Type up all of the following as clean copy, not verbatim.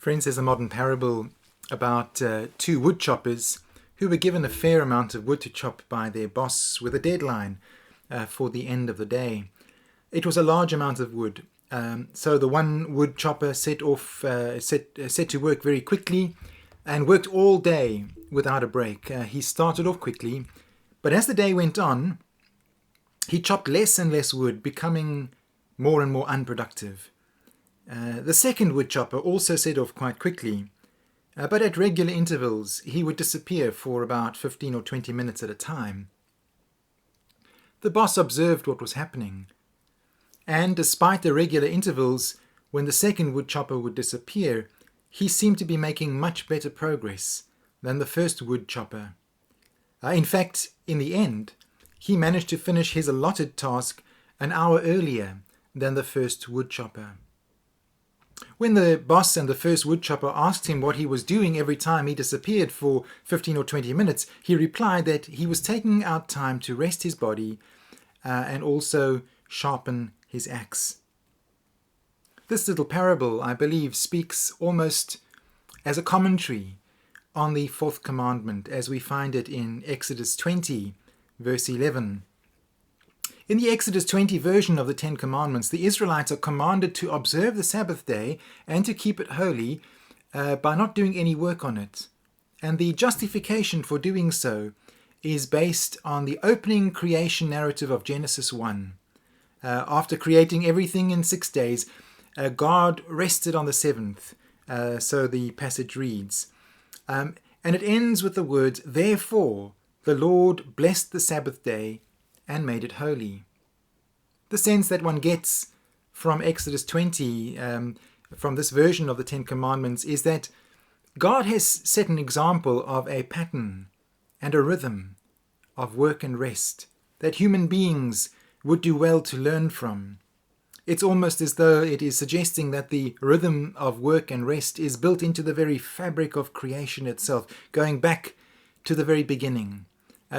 Friends, there's a modern parable about two wood choppers who were given a fair amount of wood to chop by their boss with a deadline for the end of the day. It was a large amount of wood, so the one wood chopper set to work very quickly and worked all day without a break. He started off quickly, but as the day went on, he chopped less and less wood, becoming more and more unproductive. The second wood chopper also set off quite quickly, but at regular intervals he would disappear for about 15 or 20 minutes at a time. The boss observed what was happening, and despite the regular intervals when the second wood chopper would disappear, he seemed to be making much better progress than the first wood chopper. In fact, in the end, he managed to finish his allotted task an hour earlier than the first wood chopper. When the boss and the first wood chopper asked him what he was doing every time he disappeared for 15 or 20 minutes, he replied that he was taking out time to rest his body and also sharpen his axe. This little parable, I believe, speaks almost as a commentary on the fourth commandment as we find it in Exodus 20, verse 11. In the Exodus 20 version of the Ten Commandments, the Israelites are commanded to observe the Sabbath day and to keep it holy by not doing any work on it. And the justification for doing so is based on the opening creation narrative of Genesis 1. After creating everything in 6 days, God rested on the seventh, so the passage reads. And it ends with the words, "Therefore the Lord blessed the Sabbath day and made it holy." The sense that one gets from Exodus 20, from this version of the Ten Commandments, is that God has set an example of a pattern and a rhythm of work and rest that human beings would do well to learn from. It's almost as though it is suggesting that the rhythm of work and rest is built into the very fabric of creation itself, going back to the very beginning,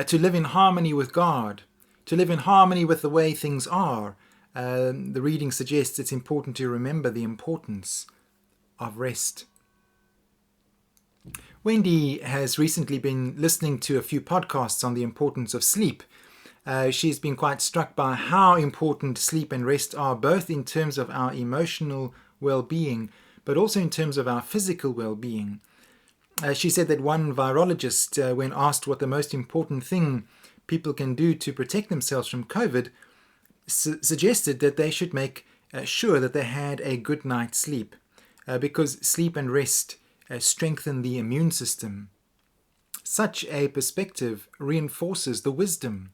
to live in harmony with God, to live in harmony with the way things are. The reading suggests it's important to remember the importance of rest. Wendy has recently been listening to a few podcasts on the importance of sleep. She's been quite struck by how important sleep and rest are, both in terms of our emotional well-being, but also in terms of our physical well-being. She said that one virologist, when asked what the most important thing people can do to protect themselves from COVID, suggested that they should make sure that they had a good night's sleep, because sleep and rest strengthen the immune system. Such a perspective reinforces the wisdom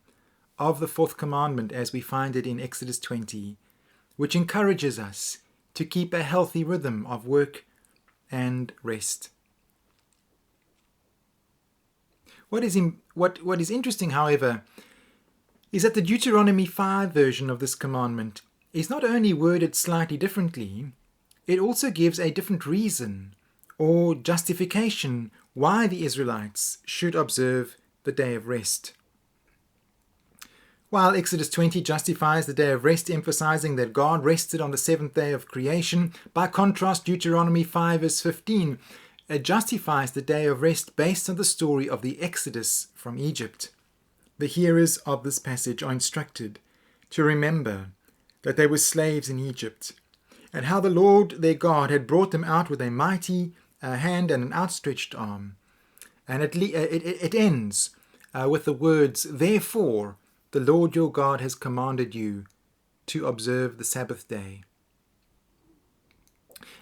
of the fourth commandment as we find it in Exodus 20, which encourages us to keep a healthy rhythm of work and rest. What is interesting, however, is that the Deuteronomy 5 version of this commandment is not only worded slightly differently, it also gives a different reason or justification why the Israelites should observe the day of rest. While Exodus 20 justifies the day of rest, emphasizing that God rested on the seventh day of creation, by contrast, Deuteronomy 5 verse 15 justifies the day of rest based on the story of the Exodus from Egypt. The hearers of this passage are instructed to remember that they were slaves in Egypt, and how the Lord their God had brought them out with a mighty hand and an outstretched arm. And it ends with the words, "Therefore the Lord your God has commanded you to observe the Sabbath day."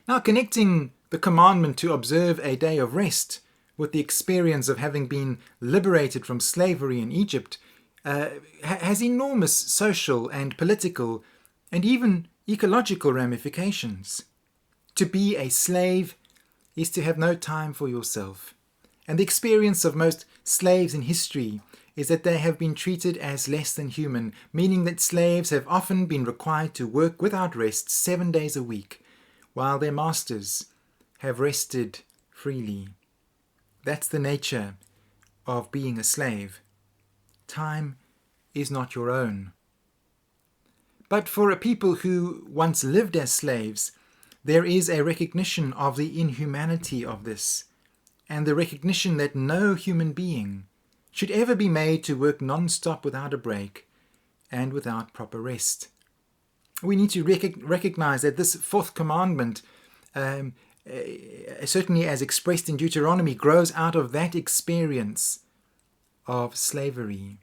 Now, connecting the commandment to observe a day of rest with the experience of having been liberated from slavery in Egypt has enormous social and political and even ecological ramifications. To be a slave is to have no time for yourself. And the experience of most slaves in history is that they have been treated as less than human, meaning that slaves have often been required to work without rest 7 days a week, while their masters have rested freely. That's the nature of being a slave. Time is not your own. But for a people who once lived as slaves, there is a recognition of the inhumanity of this, and the recognition that no human being should ever be made to work non-stop without a break and without proper rest. We need to recognize that this fourth commandment, certainly as expressed in Deuteronomy, grows out of that experience of slavery.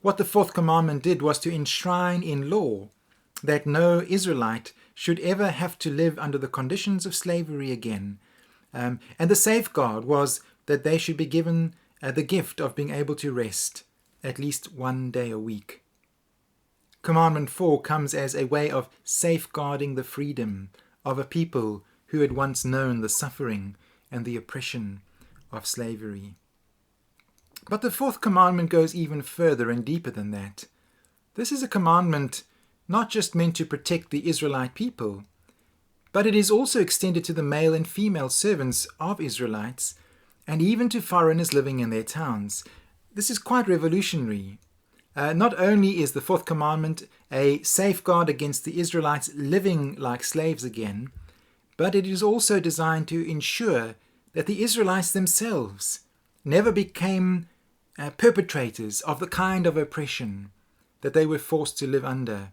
What the fourth commandment did was to enshrine in law that no Israelite should ever have to live under the conditions of slavery again. And the safeguard was that they should be given the gift of being able to rest at least one day a week. Commandment 4 comes as a way of safeguarding the freedom of a people who had once known the suffering and the oppression of slavery. But the fourth commandment goes even further and deeper than that. This is a commandment not just meant to protect the Israelite people, but it is also extended to the male and female servants of Israelites and even to foreigners living in their towns. This is quite revolutionary. Not only is the fourth commandment a safeguard against the Israelites living like slaves again, but it is also designed to ensure that the Israelites themselves never became perpetrators of the kind of oppression that they were forced to live under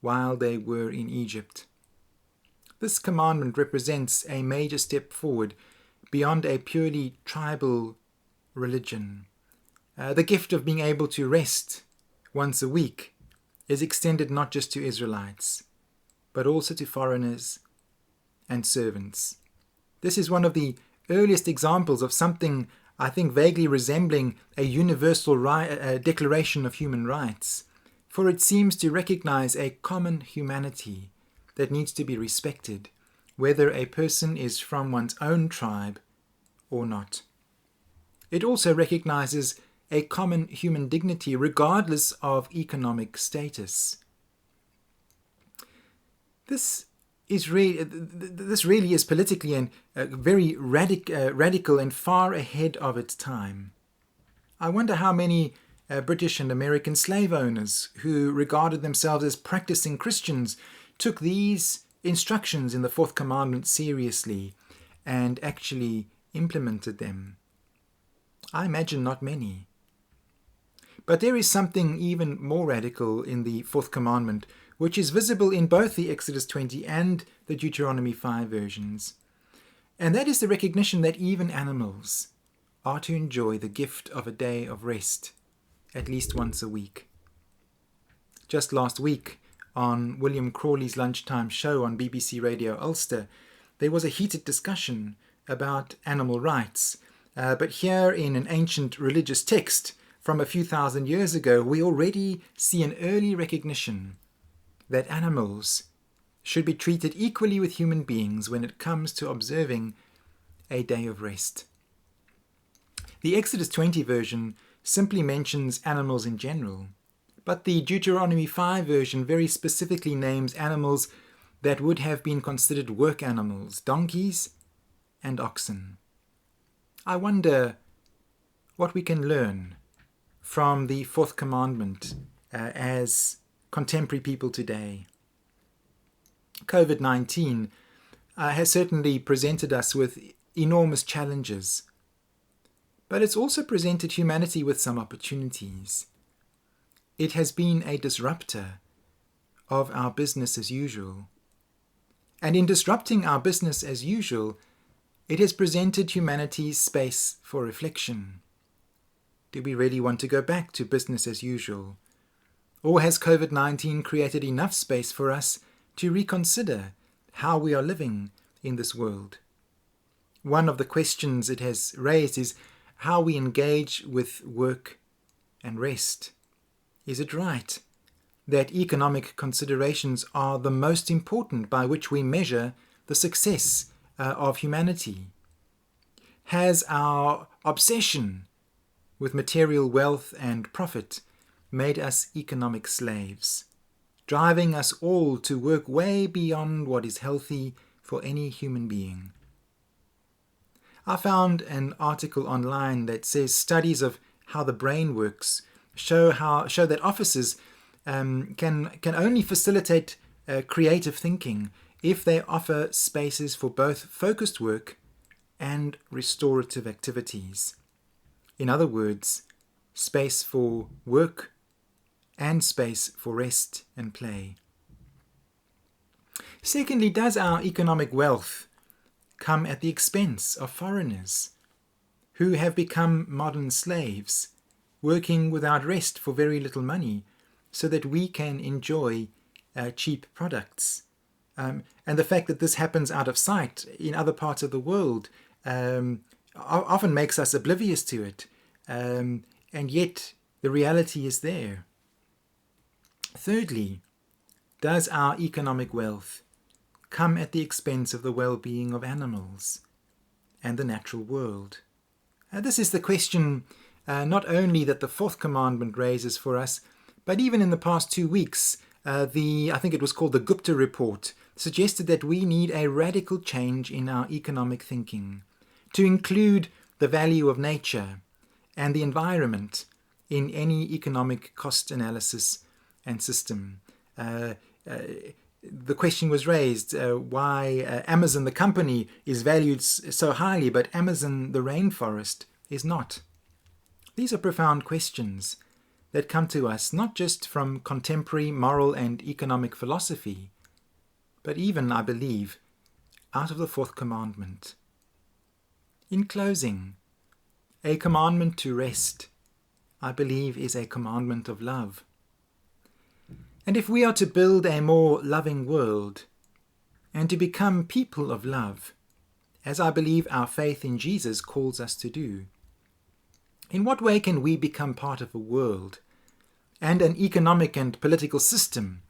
while they were in Egypt. This commandment represents a major step forward beyond a purely tribal religion. The gift of being able to rest once a week is extended not just to Israelites, but also to foreigners and servants. This is one of the earliest examples of something, I think, vaguely resembling a universal declaration of human rights, for it seems to recognize a common humanity that needs to be respected, whether a person is from one's own tribe or not. It also recognizes a common human dignity regardless of economic status. This really is politically and very radical and far ahead of its time. I wonder how many British and American slave owners who regarded themselves as practicing Christians took these instructions in the fourth commandment seriously and actually implemented them. I imagine not many. But there is something even more radical in the fourth commandment, which is visible in both the Exodus 20 and the Deuteronomy 5 versions. And that is the recognition that even animals are to enjoy the gift of a day of rest, at least once a week. Just last week, on William Crawley's lunchtime show on BBC Radio Ulster, there was a heated discussion about animal rights. But here in an ancient religious text from a few thousand years ago, we already see an early recognition that animals should be treated equally with human beings when it comes to observing a day of rest. The Exodus 20 version simply mentions animals in general, but the Deuteronomy 5 version very specifically names animals that would have been considered work animals, donkeys and oxen. I wonder what we can learn from the fourth commandment as contemporary people today. COVID-19 has certainly presented us with enormous challenges, but it's also presented humanity with some opportunities. It has been a disruptor of our business as usual. And in disrupting our business as usual, it has presented humanity's space for reflection. Do we really want to go back to business as usual? Or has COVID-19 created enough space for us to reconsider how we are living in this world? One of the questions it has raised is how we engage with work and rest. Is it right that economic considerations are the most important by which we measure the success of humanity? Has our obsession with material wealth and profit made us economic slaves, driving us all to work way beyond what is healthy for any human being? I found an article online that says studies of how the brain works show that offices can only facilitate creative thinking if they offer spaces for both focused work and restorative activities. In other words, space for work and space for rest and play. Secondly, does our economic wealth come at the expense of foreigners who have become modern slaves, working without rest for very little money so that we can enjoy cheap products? And the fact that this happens out of sight in other parts of the world often makes us oblivious to it. And yet the reality is there. Thirdly, does our economic wealth come at the expense of the well-being of animals and the natural world? This is the question not only that the fourth commandment raises for us, but even in the past 2 weeks, I think it was called the Gupta Report, suggested that we need a radical change in our economic thinking to include the value of nature and the environment in any economic cost analysis and system. The question was raised why Amazon, the company, is valued so highly, but Amazon, the rainforest, is not. These are profound questions that come to us not just from contemporary moral and economic philosophy, but even, I believe, out of the fourth commandment. In closing, a commandment to rest, I believe, is a commandment of love. And if we are to build a more loving world and to become people of love, as I believe our faith in Jesus calls us to do, in what way can we become part of a world and an economic and political system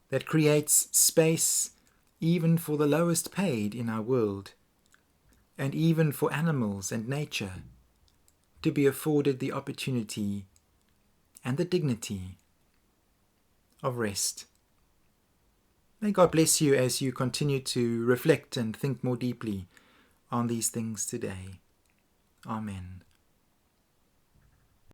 that creates space even for the lowest paid in our world, and even for animals and nature to be afforded the opportunity and the dignity of rest? May God bless you as you continue to reflect and think more deeply on these things today. Amen.